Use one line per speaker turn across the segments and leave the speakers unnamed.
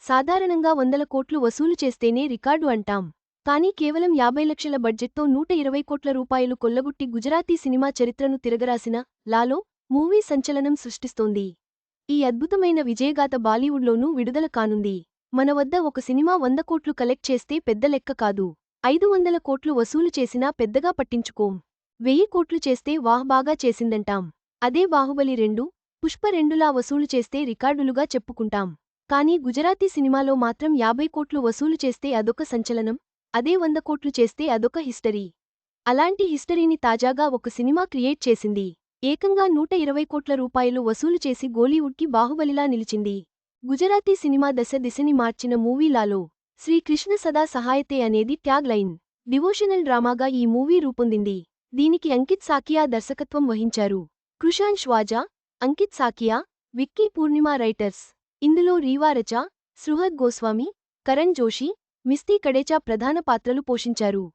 సాధారణంగా 100 కోట్లు వసూలు చేస్తేనే రికార్డు అంటాం. కానీ కేవలం 50 లక్షల బడ్జెట్తో 120 కోట్ల రూపాయలు కొల్లగొట్టి గుజరాతీ సినిమా చరిత్రను తిరగరాసిన లాలో మూవీ సంచలనం సృష్టిస్తోంది. ఈ అద్భుతమైన విజయగాథ బాలీవుడ్లోనూ విడుదల కానుంది. మన వద్ద ఒక సినిమా 100 కోట్లు కలెక్ట్ చేస్తే పెద్ద లెక్క కాదు. 500 కోట్లు వసూలు చేసినా పెద్దగా పట్టించుకోం. 1000 కోట్లు చేస్తే వాహ్ బాగా చేసిందంటాం. అదే బాహుబలి 2, పుష్ప 2లా వసూలు చేస్తే రికార్డులుగా చెప్పుకుంటాం. కానీ గుజరాతీ సినిమాలో మాత్రం 50 కోట్లు వసూలు చేస్తే అదొక సంచలనం. అదే 100 కోట్లు చేస్తే అదొక హిస్టరీ. అలాంటి హిస్టరీని తాజాగా ఒక సినిమా క్రియేట్ చేసింది. ఏకంగా 120 కోట్ల రూపాయలు వసూలు చేసి గోలీవుడ్కి బాహుబలిలా నిలిచింది. గుజరాతీ సినిమా దిశని మార్చిన మూవీ లాలో శ్రీకృష్ణ సదా సహాయతే అనేది ట్యాగ్ లైన్. డివోషనల్ డ్రామాగా ఈ మూవీ రూపొందింది. దీనికి అంకిత్ సాకియా దర్శకత్వం వహించారు. కృషాంష్ వాజా, అంకిత్ సాకియా, విక్కీ పూర్ణిమా రైటర్స్. ఇందులో రీవా రచా, సృహద్ గోస్వామి, కరణ్ జోషి, మిస్తీ కడేచా ప్రధాన పాత్రలు పోషించారు.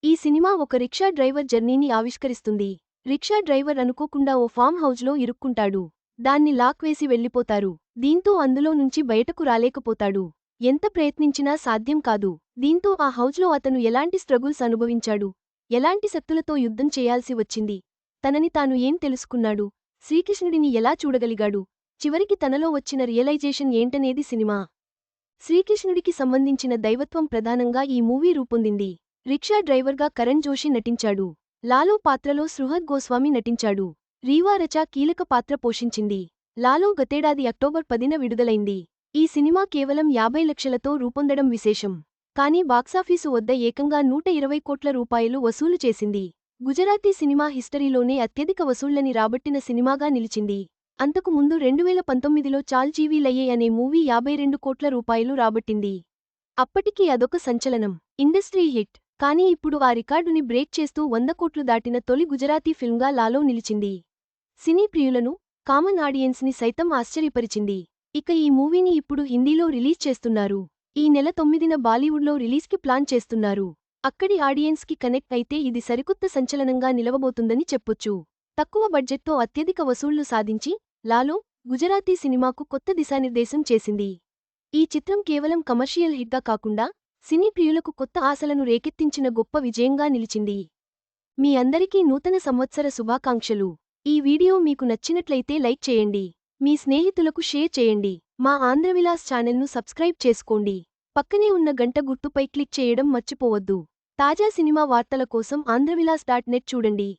ఈ సినిమా ఒక రిక్షా డ్రైవర్ జర్నీని ఆవిష్కరిస్తుంది. రిక్షా డ్రైవర్ అనుకోకుండా ఓ ఫామ్ హౌజ్లో ఇరుక్కుంటాడు. దాన్ని లాక్ వేసి వెళ్ళిపోతారు. దీంతో అందులో నుంచి బయటకు రాలేకపోతాడు. ఎంత ప్రయత్నించినా సాధ్యం కాదు. దీంతో ఆ హౌజ్లో అతను ఎలాంటి స్ట్రగుల్స్ అనుభవించాడు, ఎలాంటి శక్తులతో యుద్ధం చేయాల్సి వచ్చింది, తనని తాను ఏం తెలుసుకున్నాడు, శ్రీకృష్ణుడిని ఎలా చూడగలిగాడు, చివరికి తనలో వచ్చిన రియలైజేషన్ ఏంటనేది సినిమా. శ్రీకృష్ణుడికి సంబంధించిన దైవత్వం ప్రధానంగా ఈ మూవీ రూపొందింది. రిక్షా డ్రైవర్గా కరణ్ జోషి నటించాడు. లాలో పాత్రలో సృహద్ గోస్వామి నటించాడు. రీవా రచా కీలక పాత్ర పోషించింది. లాలో గతేడాది అక్టోబర్ 10న విడుదలైంది. ఈ సినిమా కేవలం 50 లక్షలతో రూపొందడం విశేషం. కానీ బాక్సాఫీసు వద్ద ఏకంగా 120 కోట్ల రూపాయలు వసూలు చేసింది. గుజరాతీ సినిమా హిస్టరీలోనే అత్యధిక వసూళ్లని రాబట్టిన సినిమాగా నిలిచింది. అంతకు ముందు 2019లో చాల్ జీవీ లయే అనే మూవీ 52 కోట్ల రూపాయలు రాబట్టింది. అప్పటికి అదొక సంచలనం, ఇండస్ట్రీ హిట్. కానీ ఇప్పుడు ఆ రికార్డుని బ్రేక్ చేస్తూ 100 కోట్లు దాటిన తొలి గుజరాతీ ఫిల్మ్గా లాలో నిలిచింది. సినీ ప్రియులను, కామన్ ఆడియన్స్ని సైతం ఆశ్చర్యపరిచింది. ఇక ఈ మూవీని ఇప్పుడు హిందీలో రిలీజ్ చేస్తున్నారు. ఈ నెల 9న బాలీవుడ్లో రిలీజ్కి ప్లాన్ చేస్తున్నారు. అక్కడి ఆడియన్స్కి కనెక్ట్ అయితే ఇది సరికొత్త సంచలనంగా నిలవబోతుందని చెప్పొచ్చు. తక్కువ బడ్జెట్తో అత్యధిక వసూళ్లు సాధించి లాలో గుజరాతీ సినిమాకు కొత్త దిశానిర్దేశం చేసింది. ఈ చిత్రం కేవలం కమర్షియల్ హిట్గా కాకుండా సినీ ప్రియులకు కొత్త ఆశలను రేకెత్తించిన గొప్ప విజయంగా నిలిచింది. మీ అందరికీ నూతన సంవత్సర శుభాకాంక్షలు. ఈ వీడియో మీకు నచ్చినట్లయితే లైక్ చేయండి. మీ స్నేహితులకు షేర్ చేయండి. మా ఆంధ్రవిలాస్ ఛానల్ను సబ్స్క్రైబ్ చేసుకోండి. పక్కనే ఉన్న గంట గుర్తుపై క్లిక్ చేయడం మర్చిపోవద్దు. తాజా సినిమా వార్తల కోసం ఆంధ్రవిలాస్.net చూడండి.